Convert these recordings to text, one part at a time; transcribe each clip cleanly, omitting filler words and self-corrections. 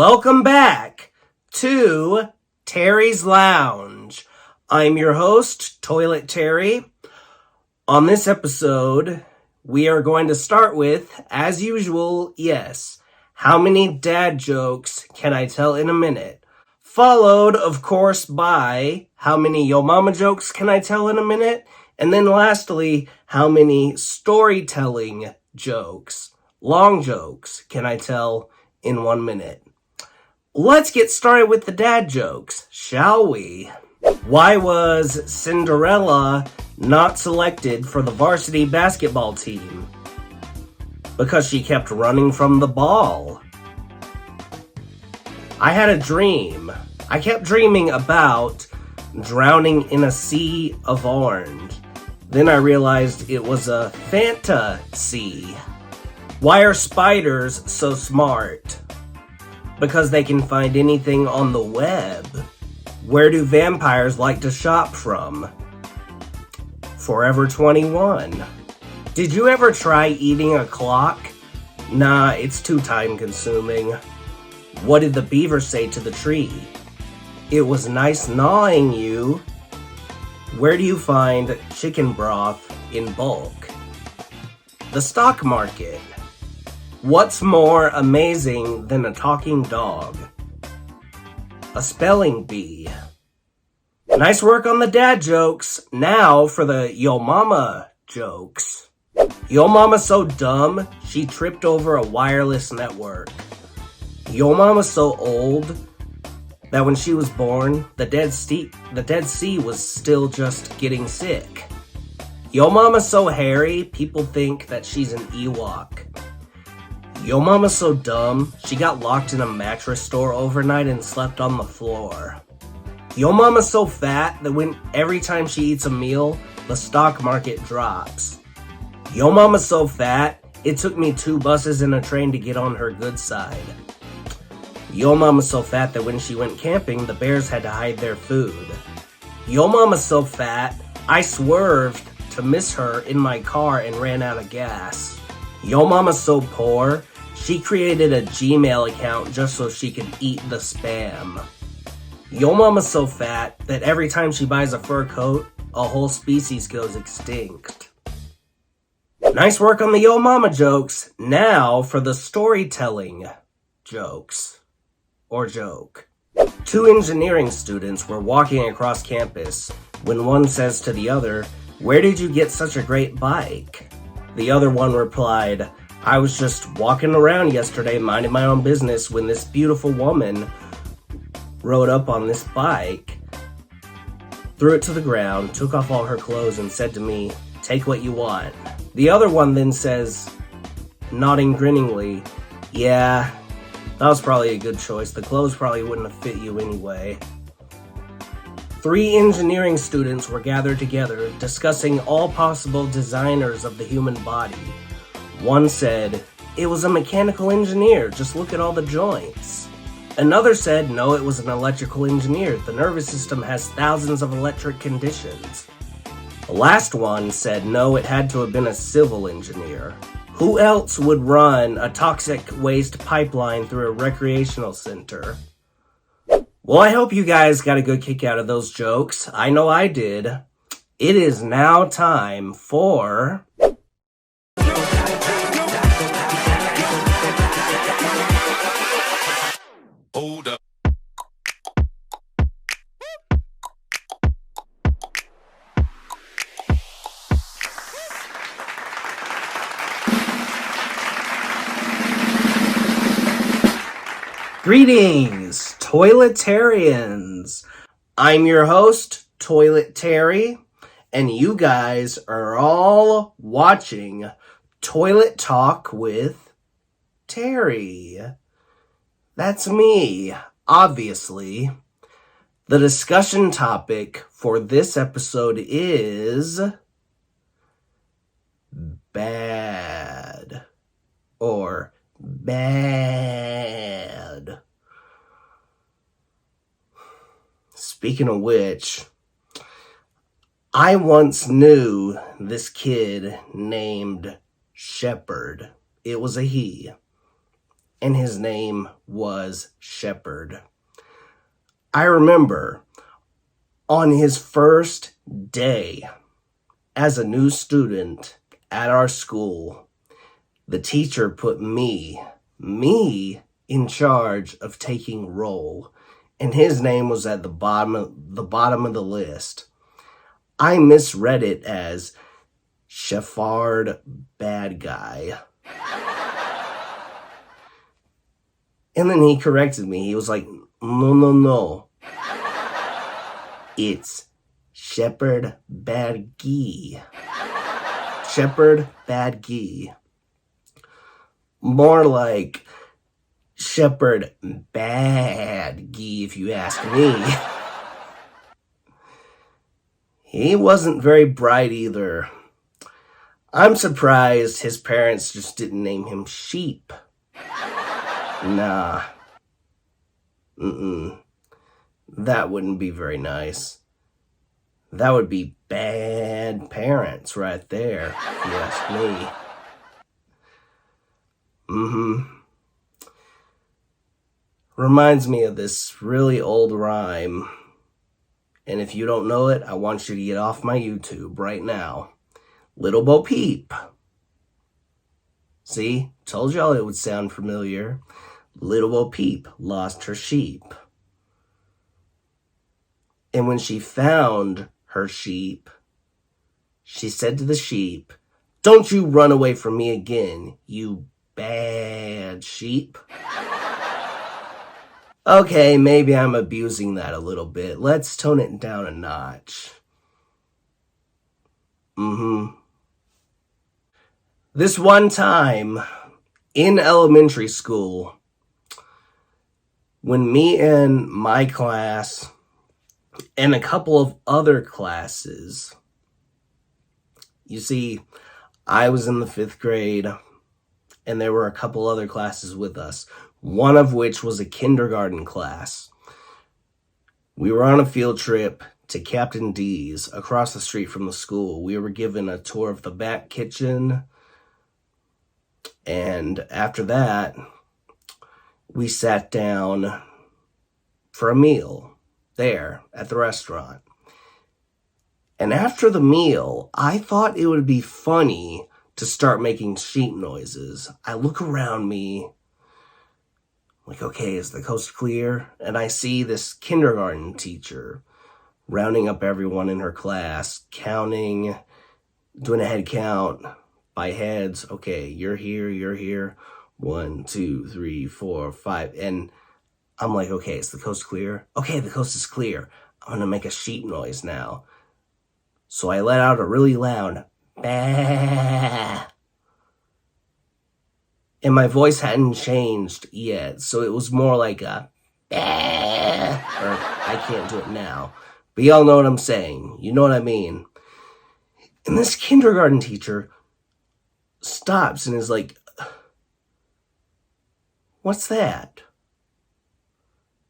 Welcome back to Terry's Lounge. I'm your host, Toilet Terry. On this episode, we are going to start with, as usual, how many dad jokes can I tell in a minute? Followed, of course, by how many yo mama jokes can I tell in a minute? And then lastly, how many storytelling jokes, long jokes, can I tell in 1 minute? Let's get started with the dad jokes, shall we? Why was Cinderella not selected for the varsity basketball team? Because she kept running from the ball. I had a dream. I kept dreaming about drowning in a sea of orange. Then I realized it was a fantasy. Why are spiders so smart? Because they can find anything on the web. Where do vampires like to shop from? Forever 21. Did you ever try eating a clock? Nah, it's too time consuming. What did the beaver say to the tree? It was nice gnawing you. Where do you find chicken broth in bulk? The stock market. What's more amazing than a talking dog? A spelling bee. Nice work on the dad jokes. Now for the yo mama jokes. Yo mama's so dumb, she tripped over a wireless network. Yo mama's so old that when she was born, the Dead Sea was still just getting sick. Yo mama's so hairy, people think that she's an Ewok. Yo mama's so dumb, she got locked in a mattress store overnight and slept on the floor. Yo mama's so fat that every time she eats a meal, the stock market drops. Yo mama's so fat, it took me 2 buses and a train to get on her good side. Yo mama's so fat that when she went camping, the bears had to hide their food. Yo mama's so fat, I swerved to miss her in my car and ran out of gas. Yo mama's so poor, she created a Gmail account just so she could eat the spam. Yo mama's so fat that every time she buys a fur coat, a whole species goes extinct. Nice work on the yo mama jokes. Now for the storytelling jokes. Or joke. 2 engineering students were walking across campus when one says to the other, "Where did you get such a great bike?" The other one replied, "I was just walking around yesterday minding my own business when this beautiful woman rode up on this bike, threw it to the ground, took off all her clothes and said to me, 'Take what you want.'" The other one then says, nodding grinningly, "Yeah, that was probably a good choice. The clothes probably wouldn't have fit you anyway." 3 engineering students were gathered together, discussing all possible designers of the human body. One said, "It was a mechanical engineer, just look at all the joints." Another said, "No, it was an electrical engineer. The nervous system has thousands of electric conditions." The last one said, "No, it had to have been a civil engineer. Who else would run a toxic waste pipeline through a recreational center?" Well, I hope you guys got a good kick out of those jokes. I know I did. It is now time for... Hold up. Greetings, Toiletarians. I'm your host, Toilet Terry, and you guys are all watching Toilet Talk with Terry. That's me, obviously. The discussion topic for this episode is bad or bad. Speaking of which, I once knew this kid named Shepherd. It was a he. and his name was Shepherd. I remember on his first day as a new student at our school, the teacher put me in charge of taking roll, and his name was at the bottom of the list. I misread it as Shepherd Bad Guy. And then he corrected me. He was like, no. It's Shepherd Bad Guy. Shepherd Bad Guy. More like Shepherd Bad Guy, if you ask me. He wasn't very bright either. I'm surprised his parents just didn't name him Sheep. Nah. That wouldn't be very nice. That would be bad parents right there, if you ask me. Reminds me of this really old rhyme. And if you don't know it, I want you to get off my YouTube right now. Little Bo Peep. See? Told y'all it would sound familiar. Little Bo Peep lost her sheep. And when she found her sheep, she said to the sheep, "Don't you run away from me again, you bad sheep." Okay, maybe I'm abusing that a little bit. Let's tone it down a notch. This one time in elementary school, when me and my class and a couple of other classes, you see, I was in the 5th grade and there were a couple other classes with us, one of which was a kindergarten class. We were on a field trip to Captain D's across the street from the school. We were given a tour of the back kitchen, and after that, we sat down for a meal there at the restaurant. And after the meal, I thought it would be funny to start making sheep noises. I look around me, like, okay, is the coast clear? And I see this kindergarten teacher rounding up everyone in her class, counting, doing a head count by heads. Okay, you're here. 1, 2, 3, 4, 5. And I'm like, okay, is the coast clear? Okay, the coast is clear. I'm gonna make a sheep noise now. So I let out a really loud bah. And my voice hadn't changed yet, so it was more like a bah. Or I can't do it now. But y'all know what I'm saying. You know what I mean. And this kindergarten teacher stops and is like, "What's that?"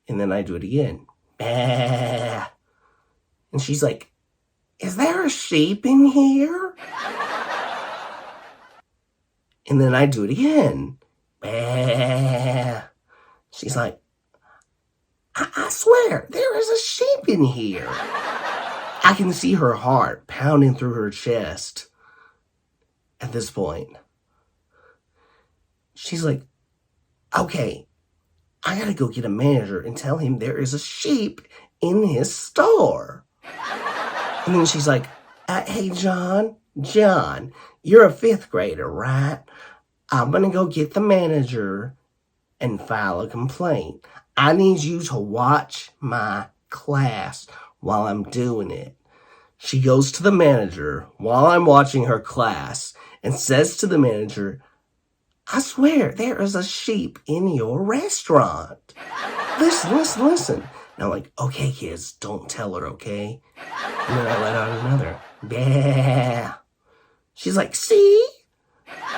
And then I do it again. Bah. And she's like, "Is there a sheep in here?" And then I do it again. Bah. She's like, I swear, there is a sheep in here. I can see her heart pounding through her chest at this point. She's like, "Okay, I gotta go get a manager and tell him there is a sheep in his store." And then she's like, "Hey, John, you're a 5th grader, right? I'm gonna go get the manager and file a complaint. I need you to watch my class while I'm doing it." She goes to the manager while I'm watching her class and says to the manager, "I swear there is a sheep in your restaurant. Listen. And I'm like, "Okay, kids, don't tell her, okay?" And then I let out another, bah. She's like, "See?"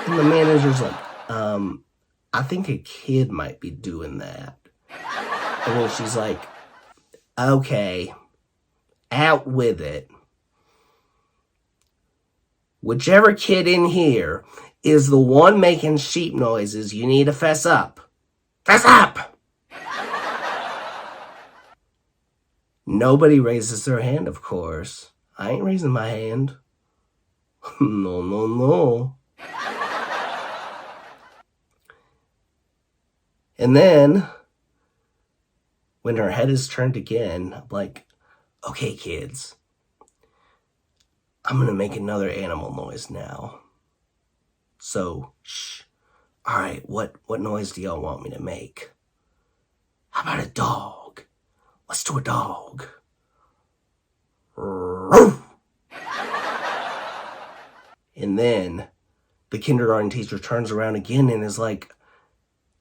And the manager's like, "I think a kid might be doing that." And then she's like, "Okay, out with it. Whichever kid in here is the one making sheep noises, you need to fess up. That's up! Nobody raises their hand, of course. I ain't raising my hand. No, no, no. And then, when her head is turned again, I'm like, okay, kids, I'm gonna make another animal noise now. So, shh. All right, what noise do y'all want me to make? How about a dog? Let's do a dog. And then the kindergarten teacher turns around again and is like,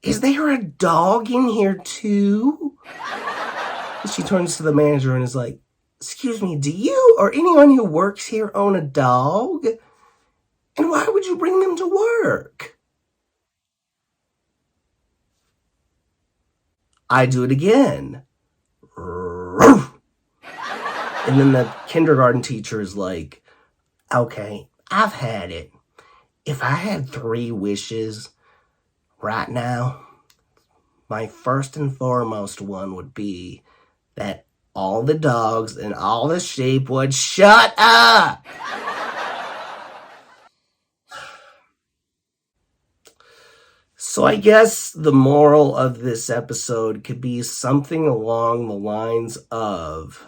is there a dog in here too? And she turns to the manager and is like, excuse me, do you or anyone who works here own a dog? And why would you bring them to work? I do it again. And then the kindergarten teacher is like, okay, I've had it. If I had 3 wishes right now, my first and foremost one would be that all the dogs and all the sheep would shut up. So I guess the moral of this episode could be something along the lines of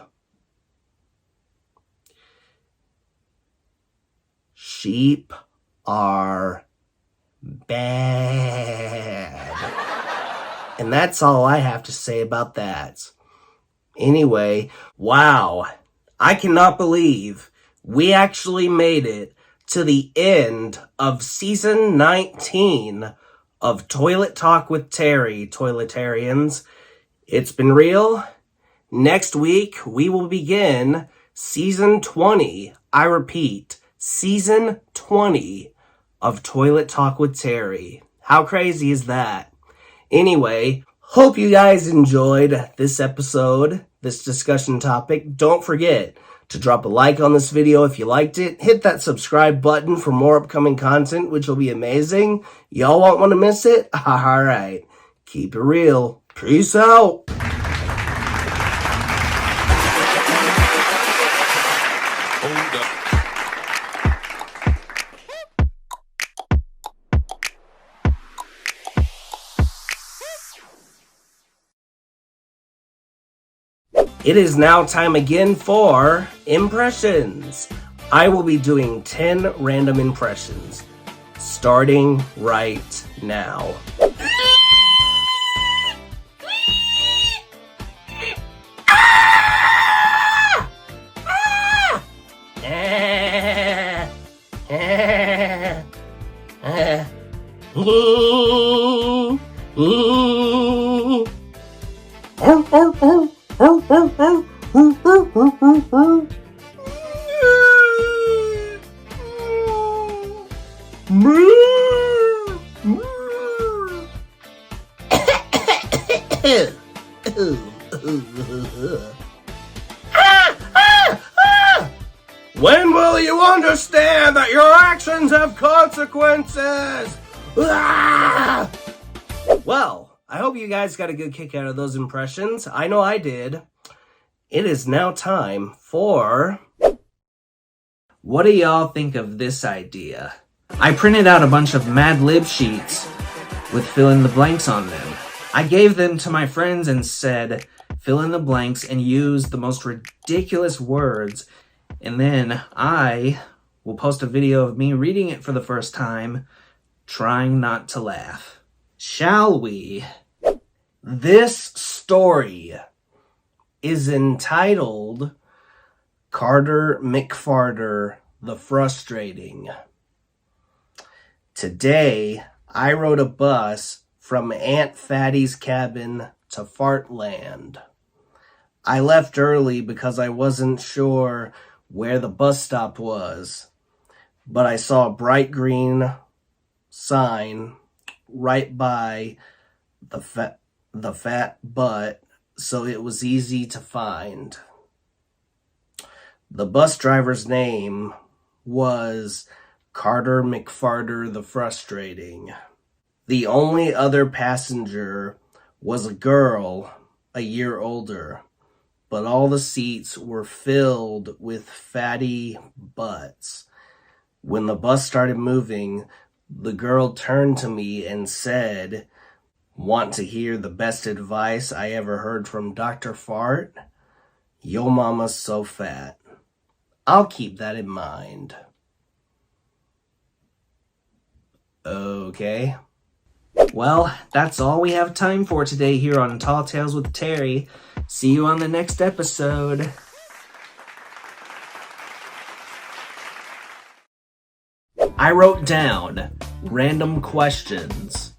sheep are bad. And that's all I have to say about that. Anyway, wow. I cannot believe we actually made it to the end of season 19 of Toilet Talk with Terry, Toiletarians. It's been real. Next week, we will begin season 20. I repeat, season 20 of Toilet Talk with Terry. How crazy is that? Anyway, hope you guys enjoyed this episode, this discussion topic. Don't forget to drop a like on this video if you liked it. Hit that subscribe button for more upcoming content, which will be amazing. Y'all won't want to miss it? Alright, keep it real. Peace out. It is now time again for impressions. I will be doing 10 random impressions, starting right now. When will you understand that your actions have consequences? Well, I hope you guys got a good kick out of those impressions. I know I did. It is now time for... What do y'all think of this idea? I printed out a bunch of Mad Lib sheets with fill in the blanks on them. I gave them to my friends and said, fill in the blanks and use the most ridiculous words, and then I will post a video of me reading it for the first time, trying not to laugh. Shall we? This story is entitled Carter McFarter the Frustrating. Today, I rode a bus from Aunt Fatty's cabin to Fartland. I left early because I wasn't sure where the bus stop was, but I saw a bright green sign right by the fat butt, so it was easy to find. The bus driver's name was Carter McFarter the Frustrating. The only other passenger was a girl a year older, but all the seats were filled with fatty butts. When the bus started moving, the girl turned to me and said, "Want to hear the best advice I ever heard from Dr. Fart? Yo mama's so fat." I'll keep that in mind. Okay. Well, that's all we have time for today here on Tall Tales with Terry. See you on the next episode. I wrote down random questions,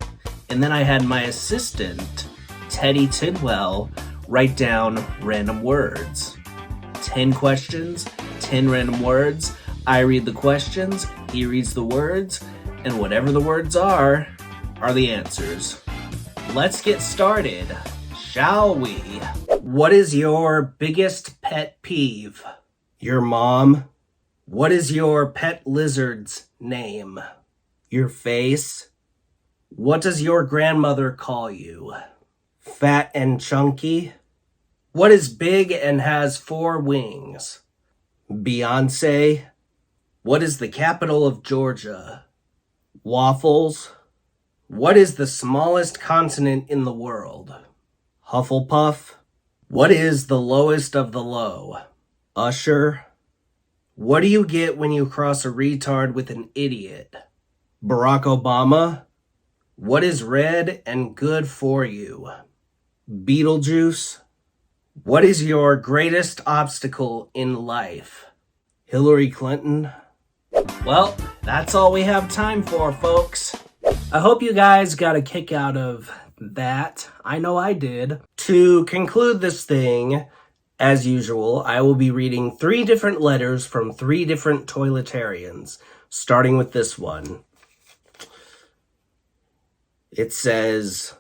and then I had my assistant, Teddy Tidwell, write down random words. 10 questions, 10 random words. I read the questions, he reads the words, and whatever the words are the answers. Let's get started, shall we? What is your biggest pet peeve? Your mom. What is your pet lizard's name? Your face. What does your grandmother call you? Fat and chunky. What is big and has 4 wings? Beyonce. What is the capital of Georgia? Waffles. What is the smallest continent in the world? Hufflepuff. What is the lowest of the low? Usher. What do you get when you cross a retard with an idiot? Barack Obama. What is red and good for you? Beetlejuice. What is your greatest obstacle in life? Hillary Clinton. Well, that's all we have time for, folks. I hope you guys got a kick out of that. I know I did. To conclude this thing, as usual, I will be reading 3 different letters from 3 different toiletarians, starting with this one. It says,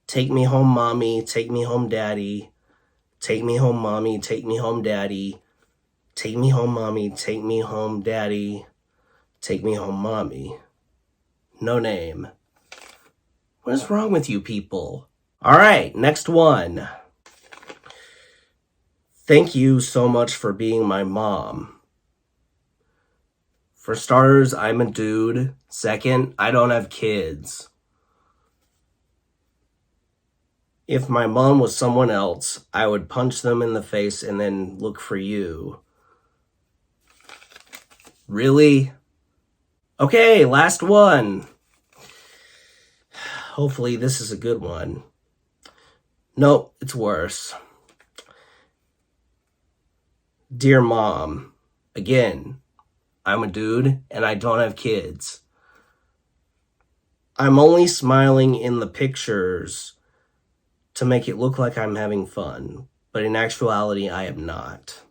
"Take me home, mommy, take me home, daddy. Take me home, mommy, take me home, daddy. Take me home, mommy, take me home, daddy. Take me home, mommy." No name. What is wrong with you people? All right, next one. "Thank you so much for being my mom. For starters, I'm a dude. Second, I don't have kids. If my mom was someone else, I would punch them in the face and then look for you." Really? Okay, last one. Hopefully this is a good one. Nope, it's worse. "Dear Mom, again, I'm a dude and I don't have kids. I'm only smiling in the pictures to make it look like I'm having fun, but in actuality, I am not.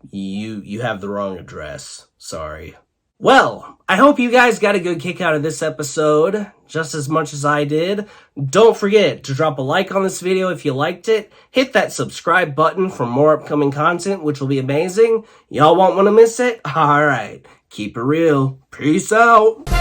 You have the wrong address. Sorry." Well, I hope you guys got a good kick out of this episode, just as much as I did. Don't forget to drop a like on this video if you liked it. Hit that subscribe button for more upcoming content, which will be amazing. Y'all won't want to miss it? Alright, keep it real. Peace out.